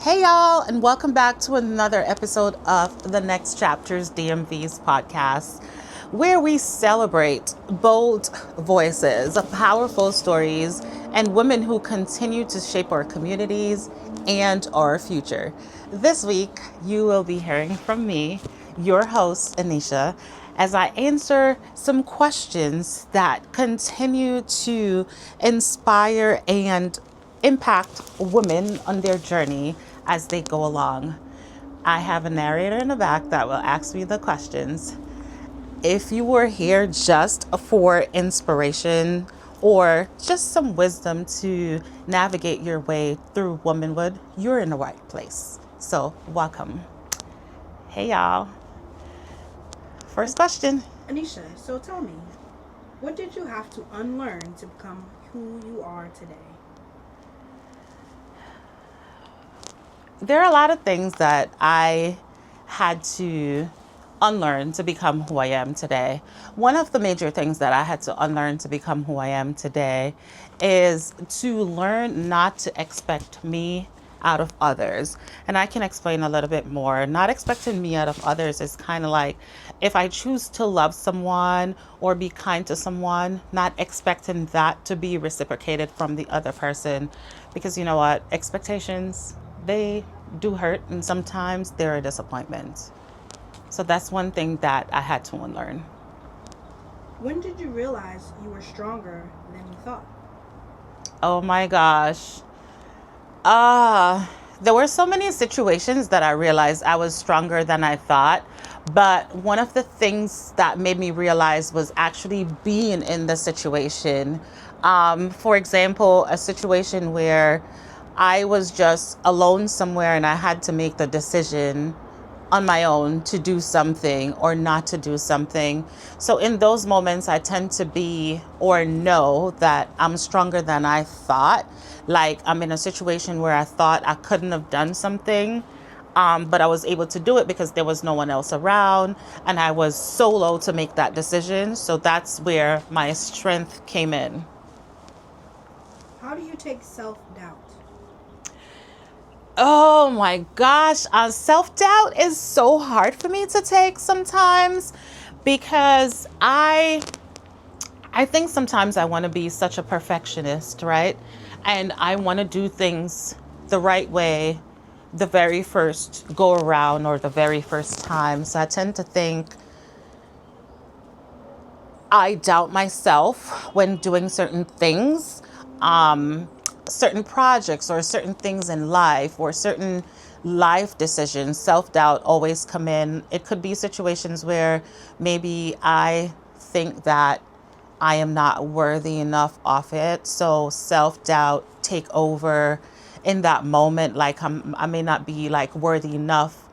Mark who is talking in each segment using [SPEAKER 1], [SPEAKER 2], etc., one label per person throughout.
[SPEAKER 1] Hey, y'all, and welcome back to another episode of the Next Chapters DMV's podcast, where we celebrate bold voices, powerful stories, and women who continue to shape our communities and our future. This week, you will be hearing from me, your host, Aniesha, as I answer some questions that continue to inspire and impact women on their journey as they go along. I have a narrator in the back that will ask me the questions. If you were here just for inspiration or just some wisdom to navigate your way through womanhood, you're in the right place. So, welcome. Hey, y'all. First question.
[SPEAKER 2] Aniesha, so tell me, what did you have to unlearn to become who you are today?
[SPEAKER 1] There are a lot of things that I had to unlearn to become who I am today. One of the major things that I had to unlearn to become who I am today is to learn not to expect me out of others. And I can explain a little bit more. Not expecting me out of others is kind of like if I choose to love someone or be kind to someone, not expecting that to be reciprocated from the other person. Because you know what? Expectations, they do hurt, and sometimes they're a disappointment. So that's one thing that I had to unlearn.
[SPEAKER 2] When did you realize you were stronger than you thought?
[SPEAKER 1] Oh my gosh. There were so many situations that I realized I was stronger than I thought. But one of the things that made me realize was actually being in the situation. For example, a situation where I was just alone somewhere and I had to make the decision on my own to do something or not to do something. So in those moments, I tend to be or know that I'm stronger than I thought. Like I'm in a situation where I thought I couldn't have done something, but I was able to do it because there was no one else around and I was solo to make that decision. So that's where my strength came in.
[SPEAKER 2] How do you take self doubt?
[SPEAKER 1] Oh my gosh, self doubt is so hard for me to take sometimes because I think sometimes I want to be such a perfectionist, right? And I want to do things the right way the very first go around or the very first time. So I tend to think I doubt myself when doing certain things, certain projects or certain things in life or certain life decisions. Self doubt always come in. It could be situations where maybe I think that I am not worthy enough of it. So self doubt take over in that moment. Like I may not be like worthy enough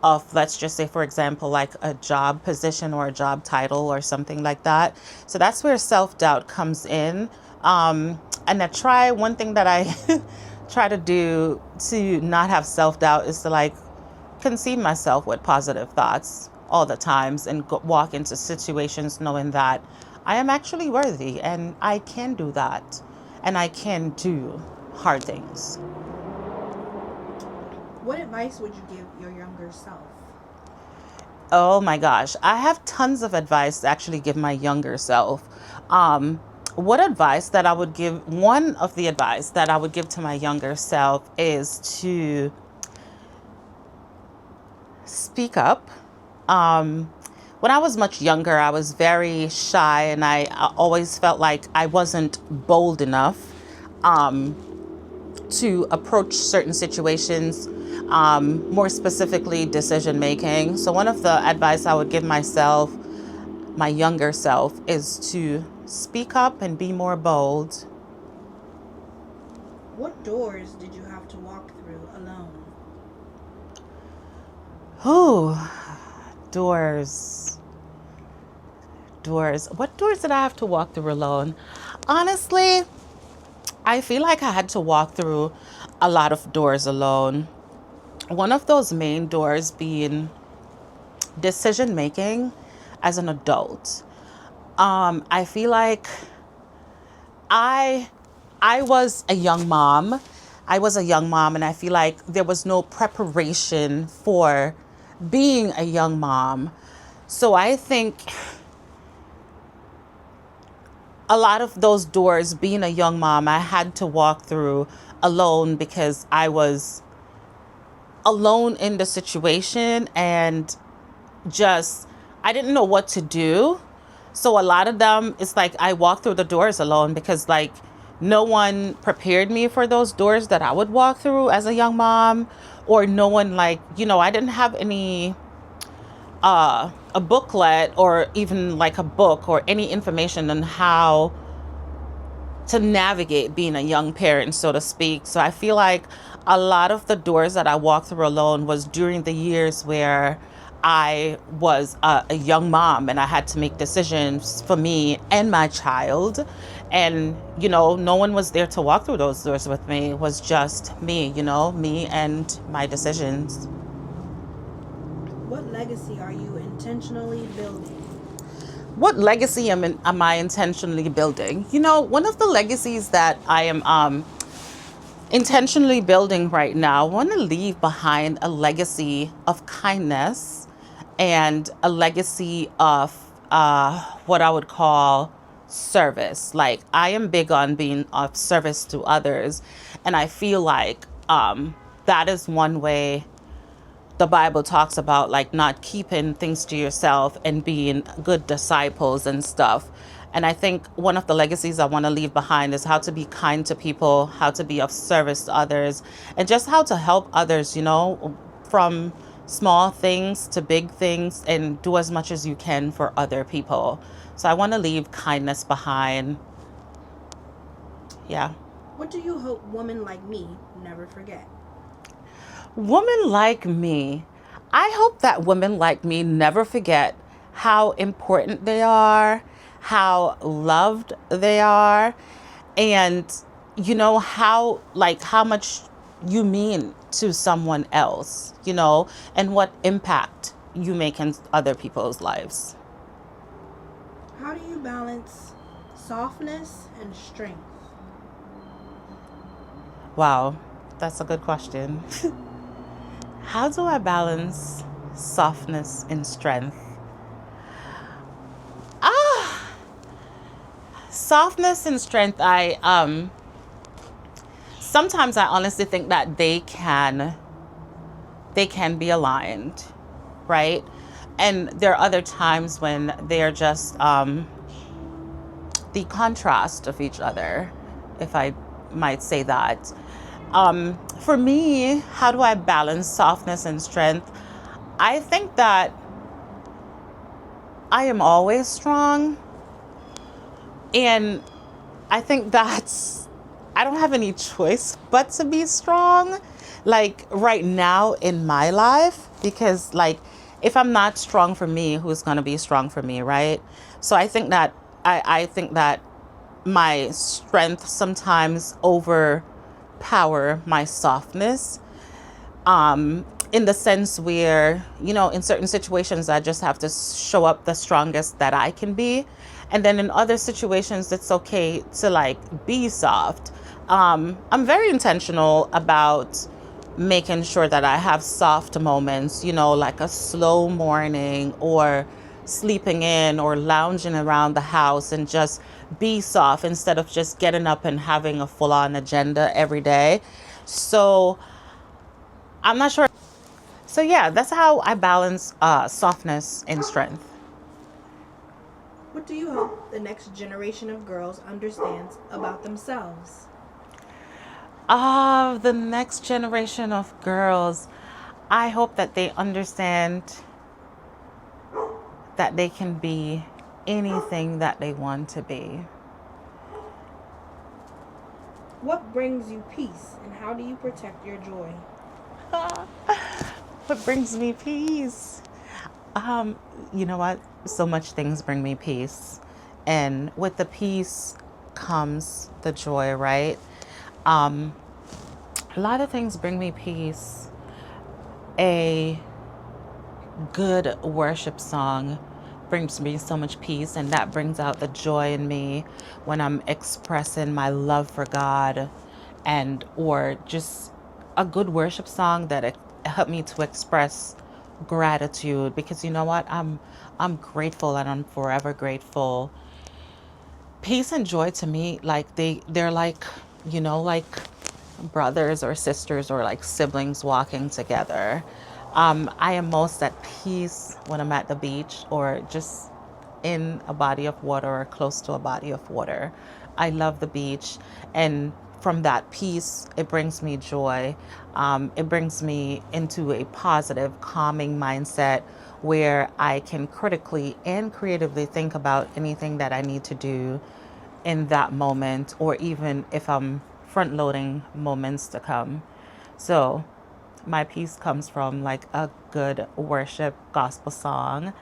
[SPEAKER 1] of, let's just say, for example, like a job position or a job title or something like that. So that's where self doubt comes in. And one thing that I try to do to not have self doubt is to like conceive myself with positive thoughts all the times and walk into situations knowing that I am actually worthy and I can do that and I can do hard things.
[SPEAKER 2] What advice would you give your younger self?
[SPEAKER 1] Oh my gosh, I have tons of advice to actually give my younger self. Um, what advice that I would give, one of the advice that I would give to my younger self is to speak up. Um, when I was much younger, I was very shy and I always felt like I wasn't bold enough to approach certain situations, more specifically decision making. So, one of the advice I would give myself, my younger self, is to speak up and be more bold.
[SPEAKER 2] What doors did you have to walk through alone?
[SPEAKER 1] Oh, doors. Doors. What doors did I have to walk through alone? Honestly, I feel like I had to walk through a lot of doors alone. One of those main doors being decision making as an adult. I feel like I I was a young mom I was a young mom, and I feel like there was no preparation for being a young mom. So I think a lot of those doors, being a young mom, I had to walk through alone because I was alone in the situation, and just I didn't know what to do. So a lot of them, it's like I walked through the doors alone because like no one prepared me for those doors that I would walk through as a young mom, or no one, like, I didn't have any a booklet or even like a book or any information on how to navigate being a young parent, so to speak. So I feel like a lot of the doors that I walked through alone was during the years where I was a young mom and I had to make decisions for me and my child. And, no one was there to walk through those doors with me. It was just me, me and my decisions.
[SPEAKER 2] What legacy are you intentionally building?
[SPEAKER 1] What legacy am I intentionally building? One of the legacies that I am intentionally building right now, I want to leave behind a legacy of kindness and a legacy of what I would call service. Like, I am big on being of service to others, and I feel like that is one way the Bible talks about, like, not keeping things to yourself and being good disciples and stuff. And I think one of the legacies I want to leave behind is how to be kind to people, how to be of service to others, and just how to help others, from small things to big things, and do as much as you can for other people. So I want to leave kindness behind. Yeah.
[SPEAKER 2] What do you hope women like me never forget?
[SPEAKER 1] Women like me, I hope that women like me never forget how important they are, how loved they are, and how much you mean to someone else, and what impact you make in other people's lives.
[SPEAKER 2] How do you balance softness and strength?
[SPEAKER 1] Wow, that's a good question. How do I balance softness and strength? Softness and strength, I sometimes I honestly think that they can be aligned, right? And there are other times when they're just the contrast of each other, if I might say that. For me, how do I balance softness and strength? I think that I am always strong. And I think I don't have any choice but to be strong, like right now in my life, because like if I'm not strong for me, who's going to be strong for me, right? So I think that my strength sometimes overpower my softness, in the sense where, in certain situations, I just have to show up the strongest that I can be. And then in other situations, it's okay to like be soft. I'm very intentional about making sure that I have soft moments, like a slow morning or sleeping in or lounging around the house, and just be soft instead of just getting up and having a full on agenda every day. So I'm not sure. So yeah, that's how I balance softness and strength.
[SPEAKER 2] What do you hope the next generation of girls understands about themselves?
[SPEAKER 1] The next generation of girls, I hope that they understand that they can be anything that they want to be.
[SPEAKER 2] What brings you peace and how do you protect your joy?
[SPEAKER 1] What brings me peace? You know what? So much things bring me peace. And with the peace comes the joy, right? A lot of things bring me peace. A good worship song brings me so much peace, and that brings out the joy in me when I'm expressing my love for God and or just a good worship song that it helped me to express gratitude, because you know what, I'm grateful and I'm forever grateful. Peace and joy to me, like they're like, like brothers or sisters or like siblings walking together. I am most at peace when I'm at the beach or just in a body of water or close to a body of water. I love the beach, and from that peace, it brings me joy. It brings me into a positive, calming mindset where I can critically and creatively think about anything that I need to do in that moment, or even if I'm front loading moments to come. So, my peace comes from like a good worship gospel song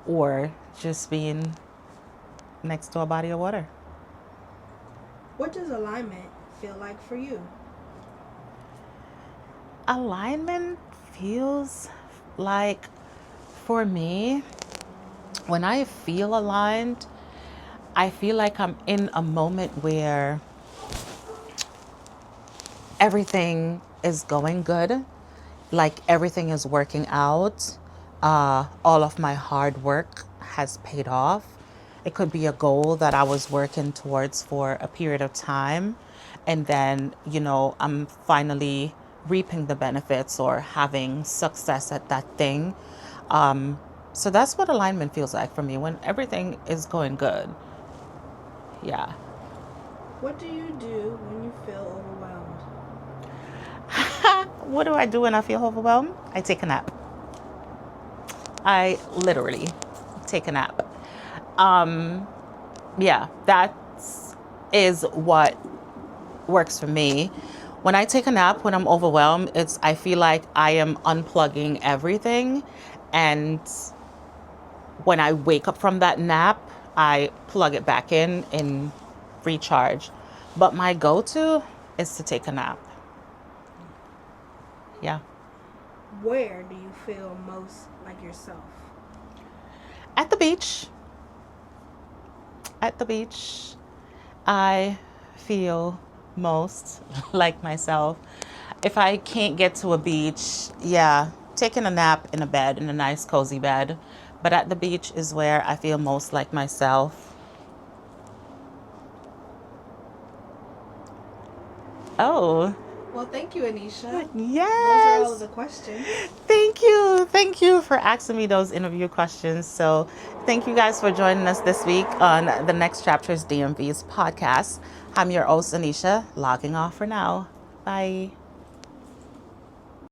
[SPEAKER 1] or just being next to a body of water.
[SPEAKER 2] What does alignment feel like for you?
[SPEAKER 1] Alignment feels like, for me, when I feel aligned, I feel like I'm in a moment where everything is going good, like everything is working out. All of my hard work has paid off. It could be a goal that I was working towards for a period of time, and then, I'm finally reaping the benefits or having success at that thing. So that's what alignment feels like for me, when everything is going good. Yeah.
[SPEAKER 2] What do you do when you feel overwhelmed?
[SPEAKER 1] What do I do when I feel overwhelmed? I take a nap. I literally take a nap. Yeah, that is what works for me. When I take a nap, when I'm overwhelmed, I feel like I am unplugging everything, and when I wake up from that nap, I plug it back in and recharge. But my go-to is to take a nap. Yeah.
[SPEAKER 2] Where do you feel most like yourself?
[SPEAKER 1] At the beach. At the beach, I feel most like myself. If I can't get to a beach, yeah, taking a nap in a bed, in a nice cozy bed. But at the beach is where I feel most like myself. Oh,
[SPEAKER 2] Well, thank you, Aniesha. Those are all of
[SPEAKER 1] yes.
[SPEAKER 2] the questions.
[SPEAKER 1] Thank you. Thank you for asking me those interview questions. So, thank you guys for joining us this week on the Next Chapters DMV's podcast. I'm your host, Aniesha, logging off for now. Bye.